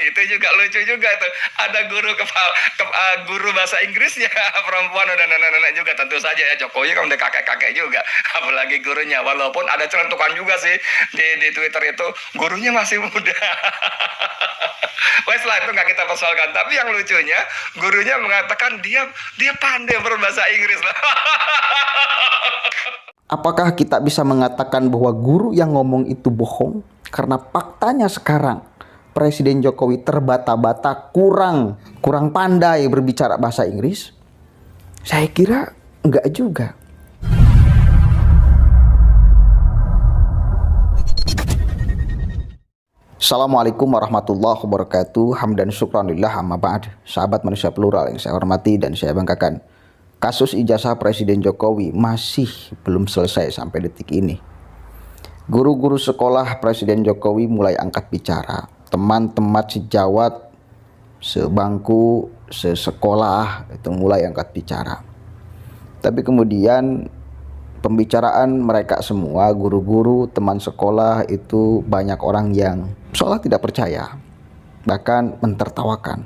Itu juga lucu juga tuh. Ada guru bahasa Inggrisnya perempuan dan anak-anak juga tentu saja ya. Jokowi kan udah kakek-kakek juga. Apalagi gurunya. Walaupun ada celentukan juga sih di Twitter itu gurunya masih muda. Wes lah itu nggak kita persoalkan. Tapi yang lucunya gurunya mengatakan dia pandai berbahasa Inggris lah. Apakah kita bisa mengatakan bahwa guru yang ngomong itu bohong? Karena faktanya sekarang Presiden Jokowi terbata-bata kurang pandai berbicara bahasa Inggris. Saya kira enggak juga. Assalamualaikum warahmatullahi wabarakatuh. Hamdan syukranillah amma ba'd. Sahabat manusia plural yang saya hormati dan saya banggakan, kasus ijazah Presiden Jokowi masih belum selesai sampai detik ini. Guru-guru sekolah Presiden Jokowi mulai angkat bicara. Teman-teman sejawat, sebangku, sesekolah itu mulai angkat bicara. Tapi kemudian pembicaraan mereka semua, guru-guru, teman sekolah, itu banyak orang yang seolah tidak percaya, bahkan mentertawakan.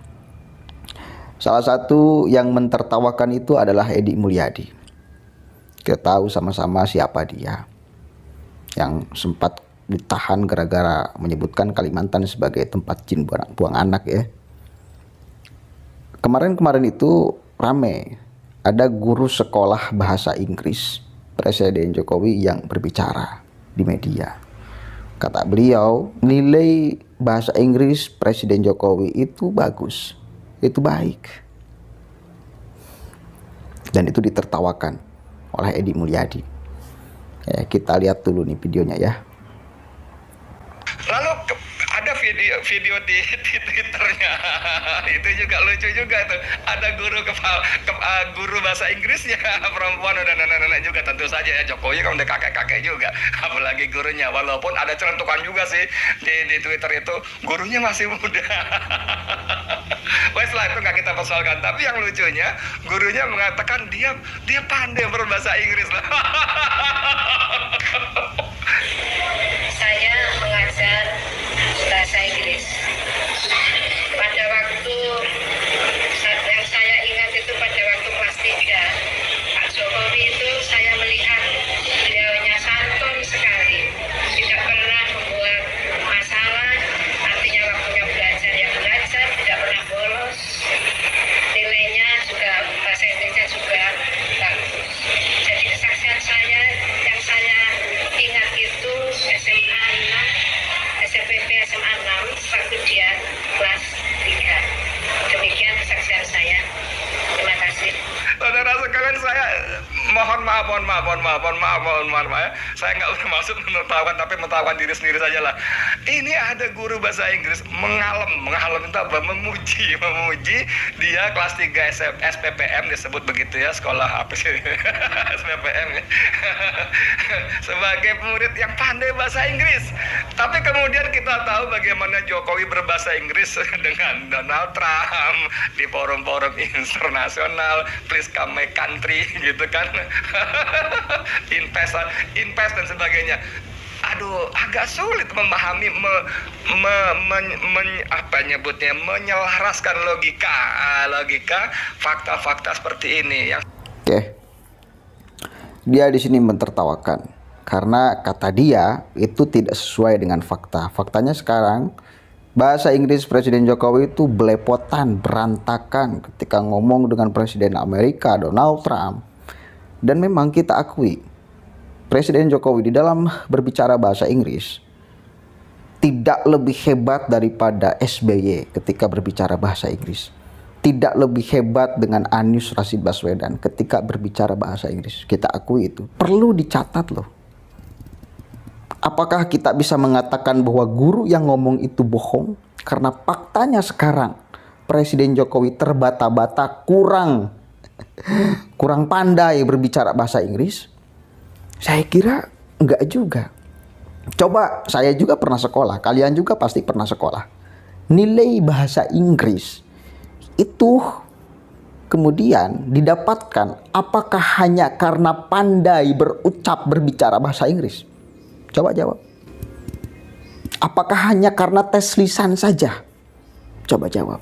Salah satu yang mentertawakan itu adalah Edi Mulyadi. Kita tahu sama-sama siapa dia, yang sempat ditahan gara-gara menyebutkan Kalimantan sebagai tempat jin buang anak ya. Kemarin itu rame, ada guru sekolah bahasa Inggris Presiden Jokowi yang berbicara di media. Kata beliau, nilai bahasa Inggris Presiden Jokowi itu bagus, itu baik. Dan itu ditertawakan oleh Edi Mulyadi. Ya, kita lihat dulu nih videonya ya. Lalu ada video di Twitternya. Itu juga lucu juga tuh. Ada guru bahasa Inggrisnya perempuan dan anak-anak juga tentu saja ya. Jokowi kan udah kakek-kakek juga. Apalagi gurunya. Walaupun ada celentukan juga sih di Twitter itu gurunya masih muda. Wes lah itu nggak kita persoalkan. Tapi yang lucunya gurunya mengatakan dia pandai berbahasa Inggris lah. Saya mengajar bahasa Inggris. Pada waktu yang saya ingat itu pada waktu kelas 3, Pak Jokowi itu saya melihat beliaunya santun sekali. Tidak pernah membuat masalah, artinya waktunya belajar ya belajar, tidak pernah bolos. Nilainya juga, bahasa Inggrisnya juga bagus. Jadi kesaksian saya yang saya ingat itu SMA 6, SPP SMA 6 waktu dia kelas 3. Demikian kesaksian saya. Terima kasih. Saudara sekalian, saya mohon maaf ya. Saya nggak bermaksud menertawakan, tapi menertawakan diri sendiri saja lah. Ini ada guru bahasa Inggris mengalem itu apa? Memuji dia kelas 3 SPPM disebut begitu ya, sekolah apa sih? SPPM ya. Sebagai murid yang pandai bahasa Inggris. Tapi kemudian kita tahu bagaimana Jokowi berbahasa Inggris dengan Donald Trump di forum-forum internasional, please come my country gitu kan. invest dan sebagainya. Aduh, agak sulit memahami menyelaraskan logika fakta-fakta seperti ini yang Oke. Dia di sini mentertawakan karena kata dia itu tidak sesuai dengan fakta. Faktanya sekarang bahasa Inggris Presiden Jokowi itu belepotan, berantakan ketika ngomong dengan Presiden Amerika Donald Trump. Dan memang kita akui, Presiden Jokowi di dalam berbicara bahasa Inggris tidak lebih hebat daripada SBY ketika berbicara bahasa Inggris. Tidak lebih hebat dengan Anies Rashid Baswedan ketika berbicara bahasa Inggris. Kita akui itu. Perlu dicatat loh. Apakah kita bisa mengatakan bahwa guru yang ngomong itu bohong? Karena faktanya sekarang Presiden Jokowi terbata-bata kurang pandai berbicara bahasa Inggris. Saya kira enggak juga. Coba, saya juga pernah sekolah, kalian juga pasti pernah sekolah. Nilai bahasa Inggris itu kemudian didapatkan apakah hanya karena pandai berbicara bahasa Inggris? Coba jawab. Apakah hanya karena tes lisan saja? Coba jawab.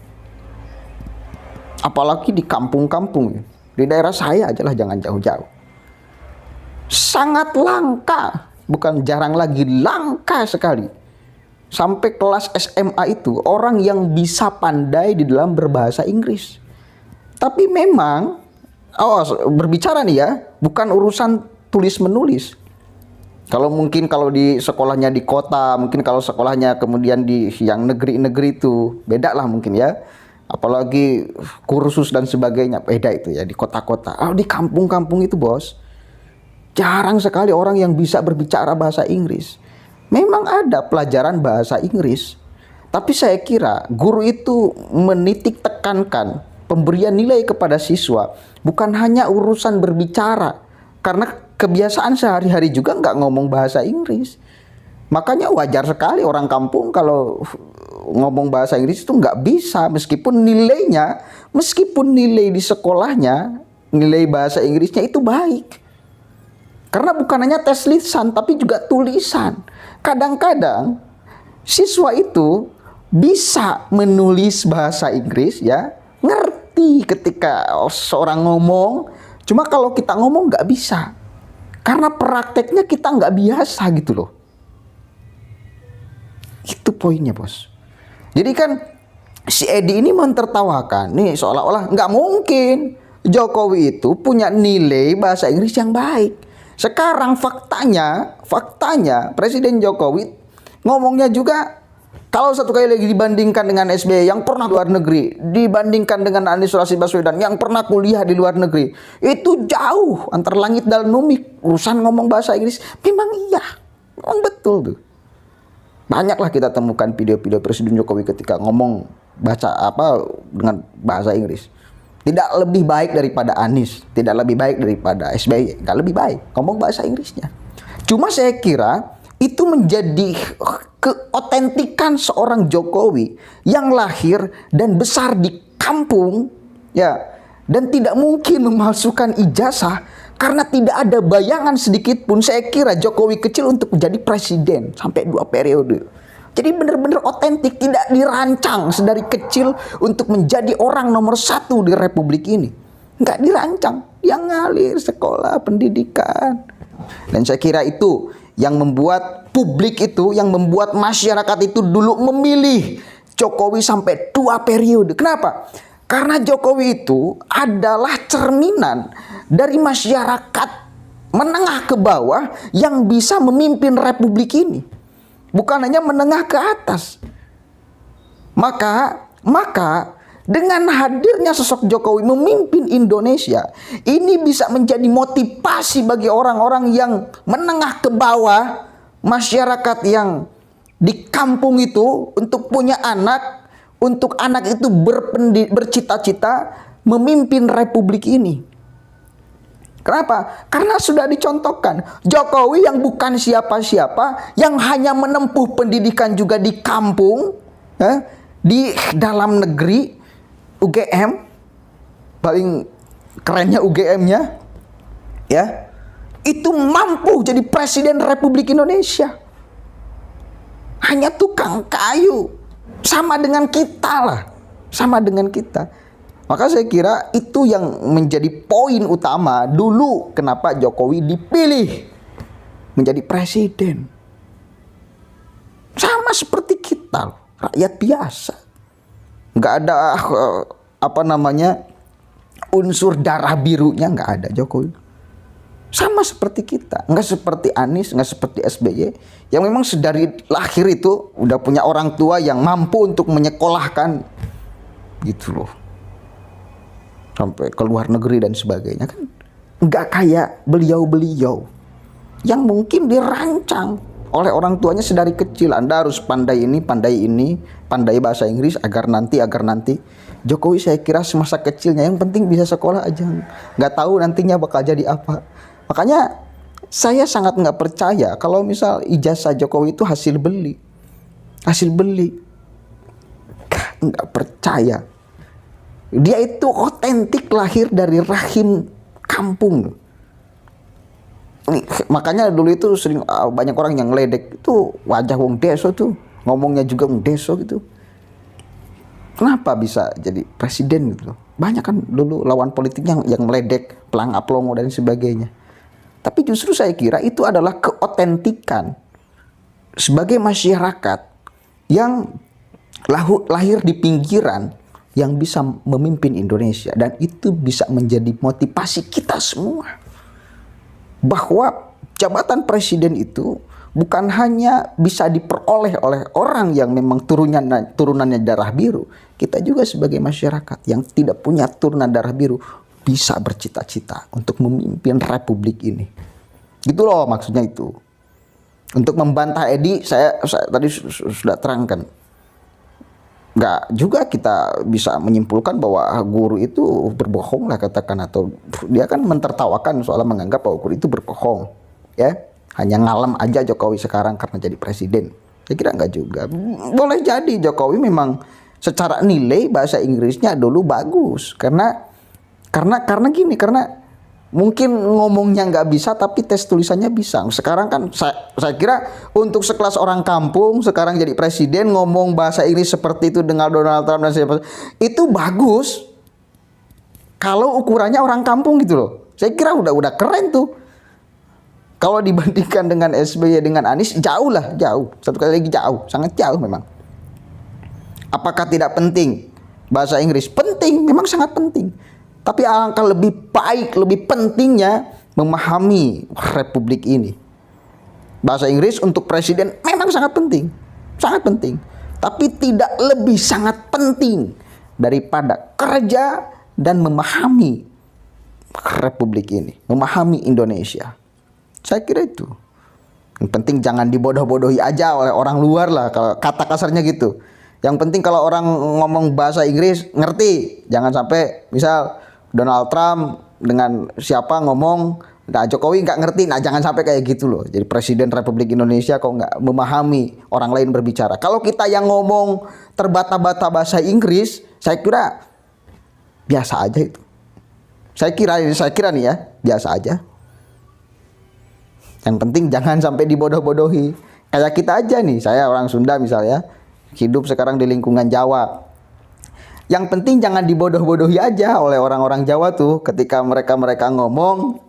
Apalagi di kampung-kampung, di daerah saya aja lah, jangan jauh-jauh. Sangat langka, bukan jarang lagi, langka sekali. Sampai kelas SMA itu orang yang bisa pandai di dalam berbahasa Inggris. Tapi memang, berbicara nih ya, bukan urusan tulis menulis. Kalau di sekolahnya di kota, mungkin kalau sekolahnya kemudian di yang negeri-negeri itu beda lah mungkin ya. Apalagi kursus dan sebagainya, beda itu ya di kota-kota. Di kampung-kampung itu bos, jarang sekali orang yang bisa berbicara bahasa Inggris. Memang ada pelajaran bahasa Inggris, tapi saya kira guru itu menitik tekankan pemberian nilai kepada siswa bukan hanya urusan berbicara, karena kebiasaan sehari-hari juga nggak ngomong bahasa Inggris. Makanya wajar sekali orang kampung kalau ngomong bahasa Inggris itu nggak bisa, meskipun nilai di sekolahnya, nilai bahasa Inggrisnya itu baik. Karena bukan hanya tes lisan, tapi juga tulisan. Kadang-kadang siswa itu bisa menulis bahasa Inggris ya, ngerti ketika seorang ngomong. Cuma kalau kita ngomong nggak bisa, karena prakteknya kita nggak biasa gitu loh. Itu poinnya bos. Jadi kan si Edi ini mentertawakan nih, seolah-olah nggak mungkin Jokowi itu punya nilai bahasa Inggris yang baik. Sekarang faktanya Presiden Jokowi ngomongnya juga, kalau satu kali lagi dibandingkan dengan SBY yang pernah luar negeri, dibandingkan dengan Anies Rashid Baswedan yang pernah kuliah di luar negeri, itu jauh antar langit dan bumi urusan ngomong bahasa Inggris. Memang betul tuh. Banyaklah kita temukan video-video Presiden Jokowi ketika ngomong dengan bahasa Inggris. Tidak lebih baik daripada Anies, tidak lebih baik daripada SBY, nggak lebih baik ngomong bahasa Inggrisnya. Cuma saya kira itu menjadi keotentikan seorang Jokowi yang lahir dan besar di kampung, ya, dan tidak mungkin memalsukan ijazah karena tidak ada bayangan sedikit pun. Saya kira Jokowi kecil untuk menjadi presiden sampai 2 periode. Jadi benar-benar otentik, tidak dirancang sedari kecil untuk menjadi orang nomor 1 di Republik ini. Nggak dirancang, yang ngalir sekolah, pendidikan. Dan saya kira itu yang membuat publik itu, yang membuat masyarakat itu dulu memilih Jokowi sampai 2 periode. Kenapa? Karena Jokowi itu adalah cerminan dari masyarakat menengah ke bawah yang bisa memimpin Republik ini. Bukan hanya menengah ke atas. Maka dengan hadirnya sosok Jokowi memimpin Indonesia, ini bisa menjadi motivasi bagi orang-orang yang menengah ke bawah, masyarakat yang di kampung itu untuk punya anak, untuk anak itu bercita-cita memimpin Republik ini. Kenapa? Karena sudah dicontohkan Jokowi yang bukan siapa-siapa, yang hanya menempuh pendidikan juga di kampung, di dalam negeri, UGM, paling kerennya UGM-nya, ya, itu mampu jadi presiden Republik Indonesia. Hanya tukang kayu, sama dengan kita lah, sama dengan kita. Maka saya kira itu yang menjadi poin utama dulu kenapa Jokowi dipilih menjadi presiden. Sama seperti kita, rakyat biasa. Nggak ada unsur darah birunya, nggak ada Jokowi. Sama seperti kita, nggak seperti Anies, nggak seperti SBY, yang memang sedari lahir itu udah punya orang tua yang mampu untuk menyekolahkan, gitu loh. Sampai ke luar negeri dan sebagainya kan. Nggak kayak beliau-beliau yang mungkin dirancang oleh orang tuanya sedari kecil. Anda harus pandai ini, pandai bahasa Inggris agar nanti. Jokowi saya kira semasa kecilnya yang penting bisa sekolah aja, nggak tahu nantinya bakal jadi apa. Makanya saya sangat nggak percaya kalau misal ijazah Jokowi itu hasil beli. Nggak percaya. Dia itu otentik, lahir dari rahim kampung. Makanya dulu itu sering banyak orang yang ngeledek itu wajah wong deso tuh, ngomongnya juga wong deso gitu. Kenapa bisa jadi presiden gitu? Banyak kan dulu lawan politiknya yang meledek, pelangap longo dan sebagainya. Tapi justru saya kira itu adalah keotentikan sebagai masyarakat yang lahir di pinggiran yang bisa memimpin Indonesia, dan itu bisa menjadi motivasi kita semua bahwa jabatan presiden itu bukan hanya bisa diperoleh oleh orang yang memang turunannya darah biru. Kita juga sebagai masyarakat yang tidak punya turunan darah biru bisa bercita-cita untuk memimpin republik ini. Gitu loh maksudnya itu. Untuk membantah Edi, saya tadi sudah terangkan. Nggak juga kita bisa menyimpulkan bahwa guru itu berbohong lah katakan, atau dia kan mentertawakan soal menganggap bahwa guru itu berbohong. Ya, hanya ngalem aja Jokowi sekarang karena jadi presiden. Saya kira nggak juga. Boleh jadi Jokowi memang secara nilai bahasa Inggrisnya dulu bagus karena mungkin ngomongnya nggak bisa tapi tes tulisannya bisa. Sekarang kan saya kira untuk sekelas orang kampung sekarang jadi presiden ngomong bahasa Inggris seperti itu dengan Donald Trump dan siapa itu bagus. Kalau ukurannya orang kampung gitu loh. Saya kira udah keren tuh. Kalau dibandingkan dengan SBY dengan Anies jauh. Satu kali lagi jauh, sangat jauh memang. Apakah tidak penting bahasa Inggris? Penting, memang sangat penting. Tapi alangkah lebih baik, lebih pentingnya memahami republik ini. Bahasa Inggris untuk presiden memang sangat penting. Sangat penting. Tapi tidak lebih sangat penting daripada kerja dan memahami republik ini. Memahami Indonesia. Saya kira itu. Yang penting jangan dibodoh-bodohi aja oleh orang luar lah. Kalau kata kasarnya gitu. Yang penting kalau orang ngomong bahasa Inggris ngerti. Jangan sampai misal Donald Trump dengan siapa ngomong, nah Jokowi nggak ngerti. Nah jangan sampai kayak gitu loh. Jadi presiden Republik Indonesia kok nggak memahami orang lain berbicara. Kalau kita yang ngomong terbata-bata bahasa Inggris, saya kira biasa aja itu. Saya kira nih ya, biasa aja. Yang penting jangan sampai dibodoh-bodohi. Kayak kita aja nih, saya orang Sunda misalnya, hidup sekarang di lingkungan Jawa. Yang penting jangan dibodoh-bodohi aja oleh orang-orang Jawa tuh ketika mereka ngomong.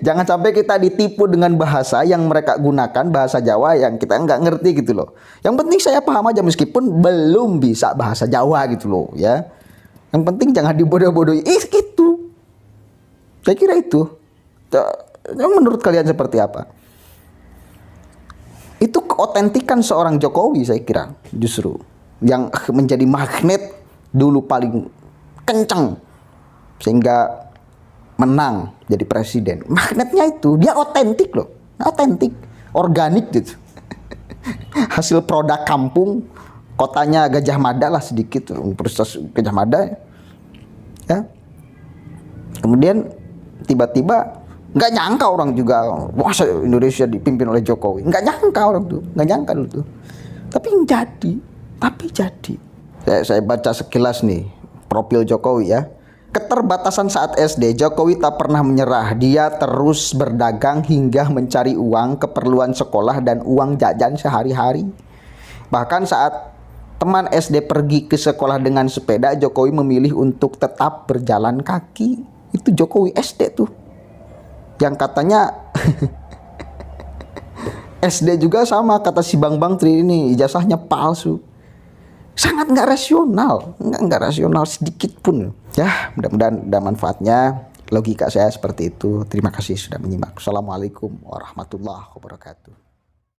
Jangan sampai kita ditipu dengan bahasa yang mereka gunakan, bahasa Jawa yang kita nggak ngerti gitu loh. Yang penting saya paham aja meskipun belum bisa bahasa Jawa gitu loh ya. Yang penting jangan dibodoh-bodohi. Itu. Saya kira itu. Menurut kalian seperti apa? Itu keotentikan seorang Jokowi saya kira justru yang menjadi magnet dulu paling kencang sehingga menang jadi presiden. Magnetnya itu dia otentik loh, otentik, organik gitu. Hasil produk kampung, kotanya Gajah Mada lah sedikit, Universitas Gajah Mada ya. Kemudian tiba-tiba nggak nyangka orang juga, wah Indonesia dipimpin oleh Jokowi. Nggak nyangka orang tuh, nggak nyangka dulu tuh. Tapi jadi. Saya baca sekilas nih profil Jokowi ya. Keterbatasan saat SD, Jokowi tak pernah menyerah. Dia terus berdagang hingga mencari uang keperluan sekolah dan uang jajan sehari-hari. Bahkan saat teman SD pergi ke sekolah dengan sepeda, Jokowi memilih untuk tetap berjalan kaki. Itu Jokowi SD tuh. Yang katanya SD juga sama, kata si Bang Tri ini ijazahnya palsu. Sangat nggak rasional, nggak rasional sedikit pun. Ya, mudah-mudahan ada manfaatnya. Logika saya seperti itu. Terima kasih sudah menyimak. Assalamualaikum warahmatullahi wabarakatuh.